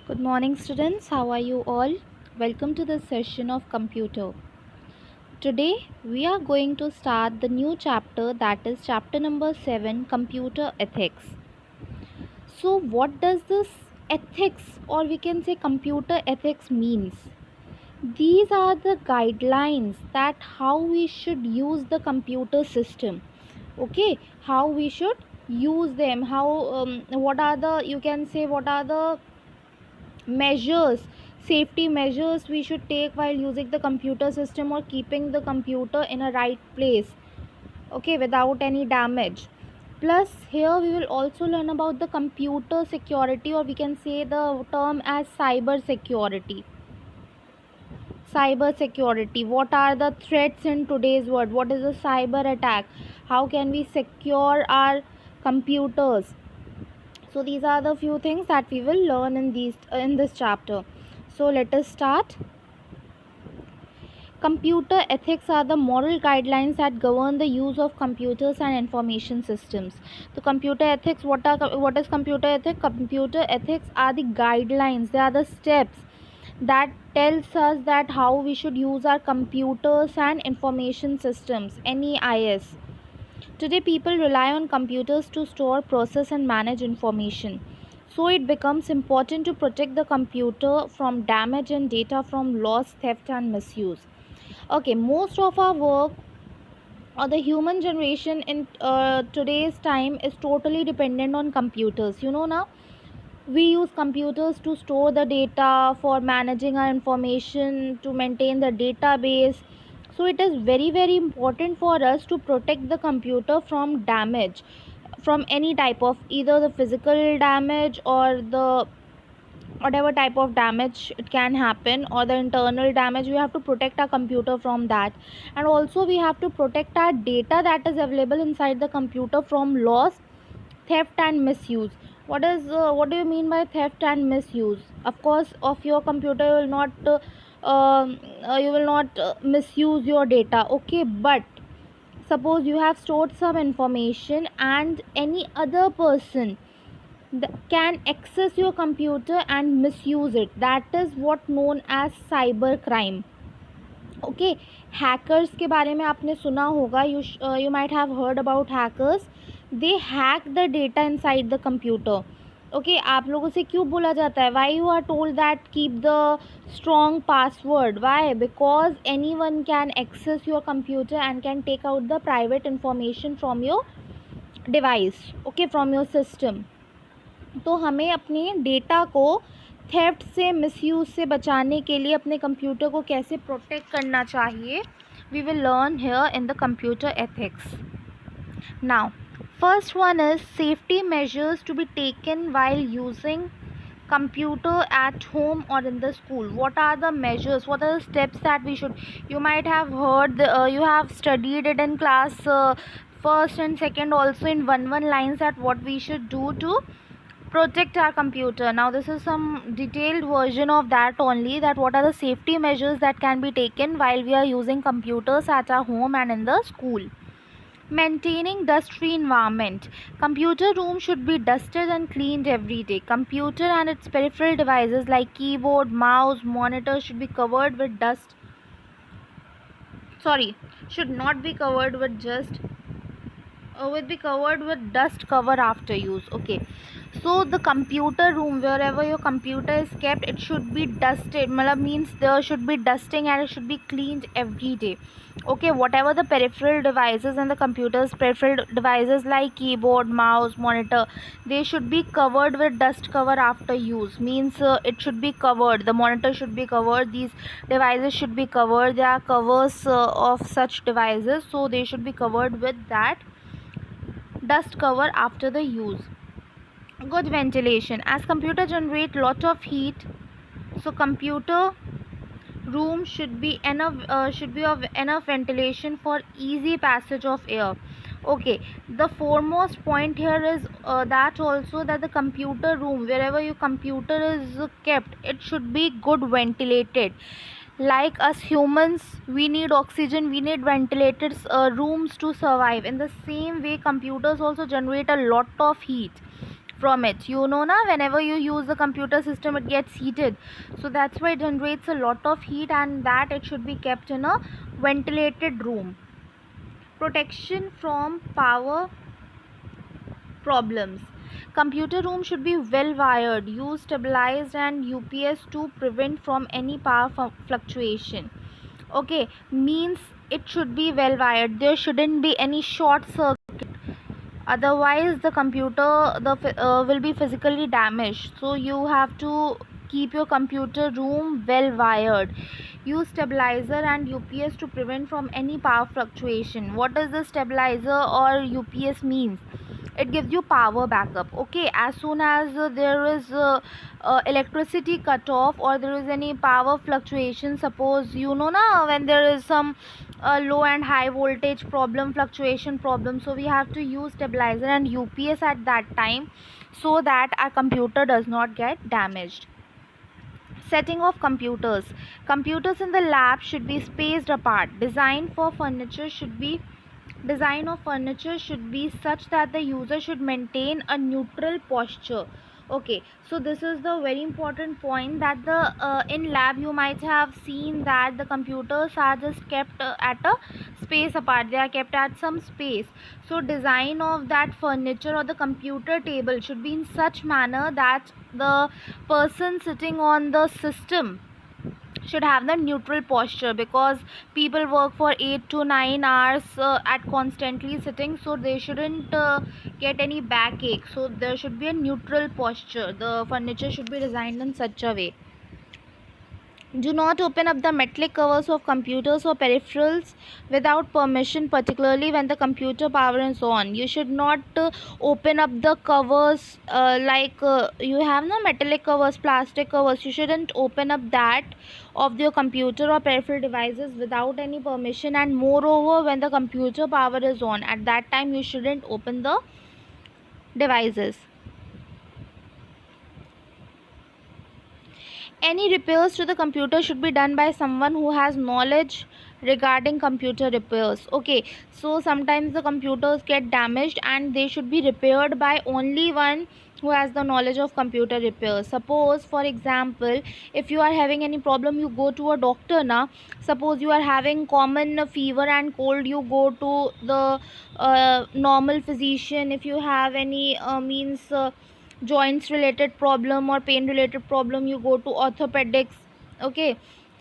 Good morning, students. How are you all? Welcome to this session of computer. Today, we are going to start the new chapter, that is chapter number 7, computer ethics. So, what does this ethics, or we can say computer ethics, means? These are the guidelines that how we should use the computer system. Okay, how we should use them, how what are the, you can say, what are the measures, safety measures we should take while using the computer system or keeping the computer in a right place, okay, without any damage. Plus here we will also learn about the computer security, or we can say the term as cyber security. Cyber security, what are the threats in today's world, what is a cyber attack, how can we secure our computers. So these are the few things that we will learn in this chapter. So let us start. Computer ethics are the moral guidelines that govern the use of computers and information systems. The computer ethics, what is computer ethics? Computer ethics are the guidelines, they are the steps that tells us that how we should use our computers and information systems, NEIS. Today, people rely on computers to store, process, and manage information. So, it becomes important to protect the computer from damage and data from loss, theft, and misuse. Okay, most of our work or the human generation in today's time is totally dependent on computers. You know, now we use computers to store the data, for managing our information, to maintain the database. So it is very important for us to protect the computer from damage, from any type of, either the physical damage or the whatever type of damage it can happen, or the internal damage. We have to protect our computer from that, and also we have to protect our data that is available inside the computer from loss, theft, and misuse. What do you mean by theft and misuse? Of course, of your computer you will not misuse your data, okay, but suppose you have stored some information and any other person can access your computer and misuse it. That is what known as cyber crime. Okay, hackers के बारे में आपने सुना होगा. You might have heard about hackers. They hack the data inside the computer. Okay, आप लोगों से क्यों बोला जाता है, why you are told that keep the strong password? Why? Because anyone can access your computer and can take out the private information from your device, okay, from your system. तो हमें अपने data को theft से, misuse से बचाने के लिए अपने कंप्यूटर को कैसे प्रोटेक्ट करना चाहिए, we will learn here in the computer ethics. Now first one is safety measures to be taken while using computer at home or in the school. What are the measures, what are the steps that we should, you might have heard you have studied it in class first and second also in one lines, that what we should do to protect our computer. Now this is some detailed version of that only, that what are the safety measures that can be taken while we are using computers at our home and in the school. Maintaining dust-free environment. Computer room should be dusted and cleaned every day. Computer and its peripheral devices like keyboard, mouse, monitor should be covered with dust. Sorry, should not be covered with just will be covered with dust cover after use. Okay, so the computer room, wherever your computer is kept, it should be dusted. Malab means there should be dusting and it should be cleaned every day. Okay, whatever the peripheral devices and the computer's peripheral devices like keyboard, mouse, monitor, they should be covered with dust cover after use. Means it should be covered, the monitor should be covered, these devices should be covered. There are covers of such devices, so they should be covered with that dust cover after the use. Good ventilation, as computer generate lot of heat, so computer room should be of enough ventilation for easy passage of air. Okay, the foremost point here is that also, that the computer room, wherever your computer is kept, it should be good ventilated. Like us humans, we need oxygen, we need ventilated rooms to survive. In the same way, computers also generate a lot of heat. from it. You know na, whenever you use the computer system it gets heated, so that's why it generates a lot of heat, and that it should be kept in a ventilated room. Protection from power problems. Computer room should be well wired, use stabilized and UPS to prevent from any power fluctuation. Okay, means it should be well wired. There shouldn't be any short circuit. Otherwise, the computer will be physically damaged. So you have to keep your computer room well wired. Use stabilizer and UPS to prevent from any power fluctuation. What does the stabilizer or UPS means? It gives you power backup. Okay, as soon as there is electricity cut off or there is any power fluctuation, suppose you know na, when there is some low and high voltage problem, fluctuation problem, so we have to use stabilizer and UPS at that time, so that our computer does not get damaged. Setting of computers. Computers in the lab should be spaced apart. Design of furniture should be such that the user should maintain a neutral posture. Okay, so this is the very important point, that the in lab you might have seen that the computers are just kept at a space apart. They are kept at some space. So design of that furniture or the computer table should be in such manner that the person sitting on the system should have the neutral posture, because people work for 8 to 9 hours at constantly sitting, so they shouldn't get any backache. So there should be a neutral posture. The furniture should be designed in such a way. Do not open up the metallic covers of computers or peripherals without permission, particularly when the computer power is on. You should not open up the covers, you have no metallic covers, plastic covers. You shouldn't open up that of your computer or peripheral devices without any permission. And moreover, when the computer power is on, at that time you shouldn't open the devices. Any repairs to the computer should be done by someone who has knowledge regarding computer repairs. Okay, so sometimes the computers get damaged and they should be repaired by only one who has the knowledge of computer repairs. Suppose for example, if you are having any problem, you go to a doctor now. Suppose you are having common fever and cold, you go to the normal physician. If you have any joints related problem or pain related problem, you go to orthopedics. Okay,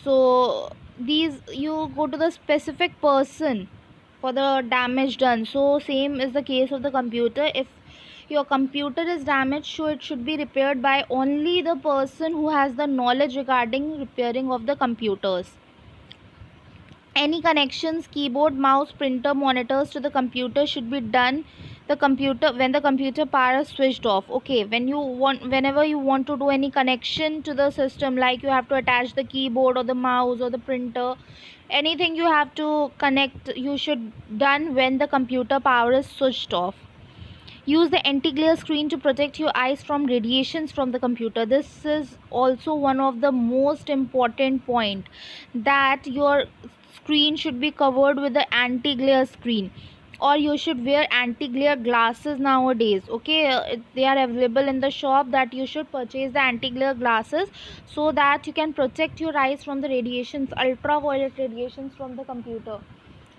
so these, you go to the specific person for the damage done. So same is the case of the computer. If your computer is damaged, so it should be repaired by only the person who has the knowledge regarding repairing of the computers. Any connections, keyboard, mouse, printer, monitors to the computer should be done the computer when the computer power is switched off. Okay, whenever you want to do any connection to the system, like you have to attach the keyboard or the mouse or the printer, anything you have to connect, you should done when the computer power is switched off. Use the anti-glare screen to protect your eyes from radiations from the computer. This is also one of the most important point, that your screen should be covered with the anti-glare screen, or you should wear anti-glare glasses nowadays. Okay, they are available in the shop, that you should purchase the anti-glare glasses, so that you can protect your eyes from the radiations, ultraviolet radiations from the computer.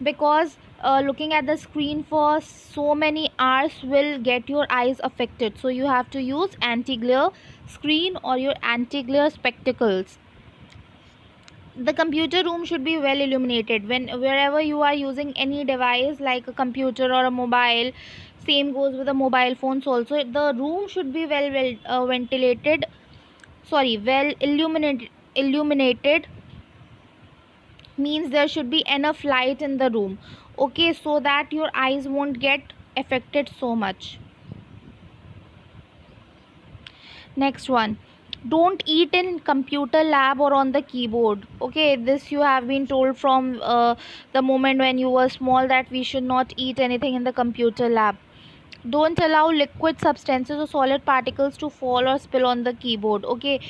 Because looking at the screen for so many hours will get your eyes affected, so you have to use anti-glare screen or your anti-glare spectacles. The computer room should be well illuminated. Wherever you are using any device like a computer or a mobile, same goes with the mobile phones also, the room should be ventilated, sorry, well illuminated, means there should be enough light in the room. Okay, so that your eyes won't get affected so much. Next one, don't eat in computer lab or on the keyboard. Okay, this you have been told from the moment when you were small, that we should not eat anything in the computer lab. Don't allow liquid substances or solid particles to fall or spill on the keyboard. Okay,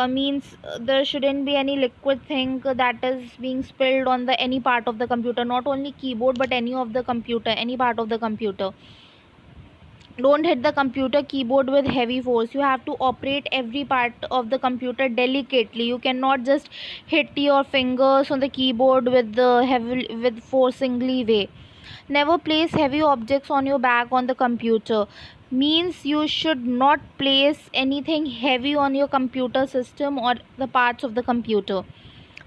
means there shouldn't be any liquid thing that is being spilled on the any part of the computer, not only keyboard but any of the computer, any part of the computer. Don't hit the computer keyboard with heavy force. You have to operate every part of the computer delicately. You cannot just hit your fingers on the keyboard with the heavy with forcingly way. Never place heavy objects on your back on the computer. Means you should not place anything heavy on your computer system or the parts of the computer.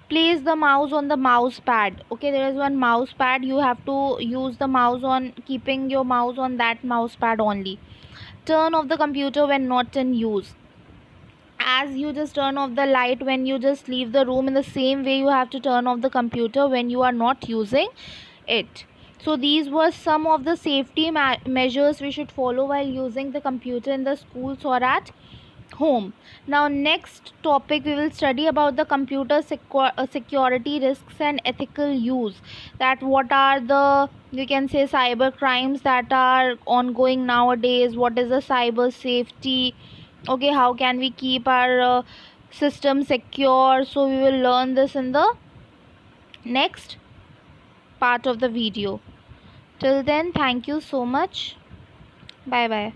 Place the mouse on the mouse pad. Okay, there is one mouse pad. You have to use the mouse on keeping your mouse on that mouse pad only. Turn off the computer when not in use. As you just turn off the light when you just leave the room, in the same way you have to turn off the computer when you are not using it. So these were some of the safety measures we should follow while using the computer in the schools or at home. Now next topic we will study about the computer security risks and ethical use. That what are the, you can say, cyber crimes that are ongoing nowadays, what is the cyber safety, okay, how can we keep our system secure. So we will learn this in the next part of the video. Till then, thank you so much. Bye bye.